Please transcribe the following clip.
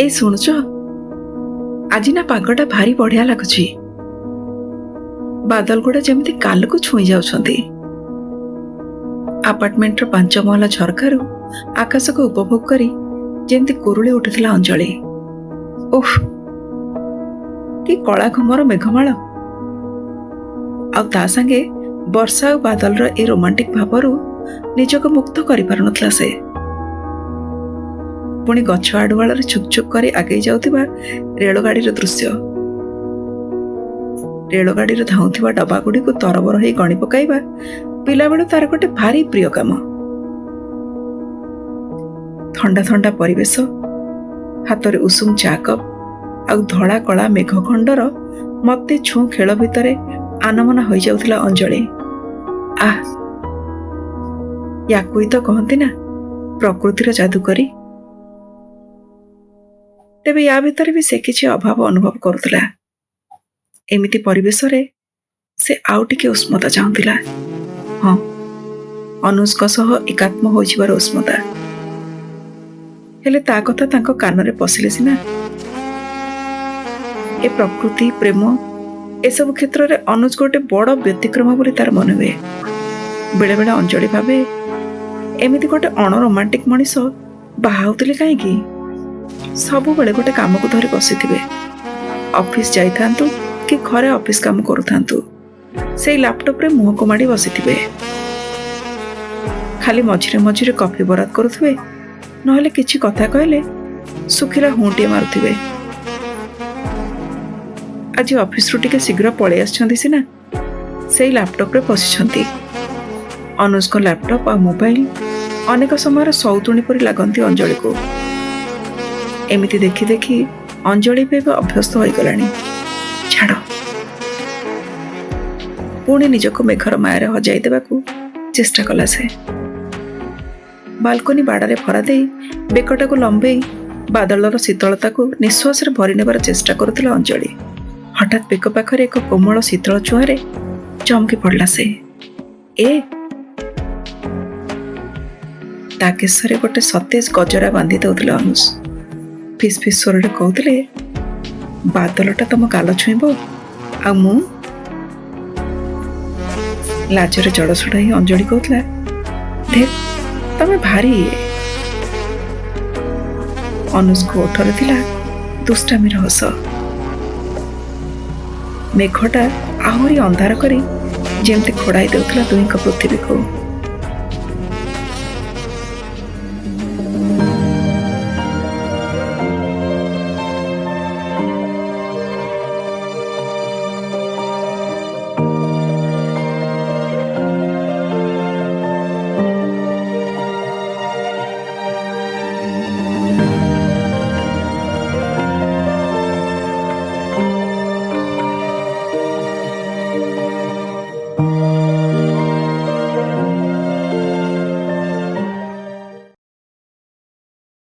ए शुणुच आज ना पागटा भारी बढ़िया लगुच। बादल गुड़ा जमी काल को छुई जाउछंती। आपार्टमेंट 5 महला झरकार आकाश को उपभोग करी जेमती कुरुली उठुला अंजलि। ओह कि कला घुमर मेघमाल आ संगे वर्षा और बादल ए रोमांटिक भाव निजक मुक्त कर पारुनथला से। पुणी गछ आडुआल छुक छुक कर आगे जाउथिबा रेलगाड़ी दृश्य। रेलगाड़ी धाउथिबा डब्बा गुड़ी को तरबर हो गणी पकाइबा पिला बेलू तार गोटे भारी प्रिय काम। ठंडा ठंडा परिवेश, हाथ में उषुम चा कप आ धड़ा कला मेघखंडर मते छू खेल भितर आनमना हो जाउथिला अंजलि। आह याकू ही तो कहती ना प्रकृतिर जादूकरी। तेबे या भितर भी से किछि अभाव अनुभव करुला। एमिति परिवेश रे से आउ टिके उष्मता चाहुतिला। हाँ, अनुष्का सह एकात्म हो जिबार उष्मता। हेले ता कथा तांको कान रे पसिले सिना। ए प्रकृति प्रेम ए सब क्षेत्र रे अनुज गोटे बड़ व्यतिक्रम बोली तार मन हुए। बेले बेले अंजलि भावे एमिति गोटे अण रोमांटिक मनीष बाहाउतिले काहेकि। सबु बेले गोटे काम को धरी बसिथिबे। ऑफिस जाई थांतु कि घरे ऑफिस काम करू थांतु से लैपटॉप रे मुंह को माडी बसिथिबे। खाली मझिरे मझिरे कॉफी बराद करुथिबे, नहले किछि कथा कहले सुखिला हुंटे मारुथिबे। आज ऑफिस रु टिके शीघ्र पळे आछंती सिना से लैपटॉप रे बसिछंती। अनुज को लैपटॉप आ मोबाइल अनेक समय सौतुणी परी लागंती अंजलि को। एमिति देखी देखी अंजलि भी अभ्यस्त हो गलानी। छाड़ पुणी निजक मेघर माया हजाई देवाकू चेष्टा कला से। बालकोनी बाड़े भरा दे बेकटा को लंबे बादलर शीतलता को निश्वास भरी नेबार चेष्टा करुला अंजलि। हठात बेक पाखरे एक कोमल शीतल छुआरे चमकी पड़ला से। ए ताकेशरे गोटे सतेज गजरा बांधी दौले अनुज। फिस फिस स्वर कहते बादलटा तुम गाल छुईब आ मु लाजरे जड़ छड़ाई अंजलि कहला देख तमें भारी। अनुज को ओठर थिला दुष्टामीर हस। मेघटा आहरी अंधार करी जेमती खोड़ाई देउथला दुई पृथ्वी को।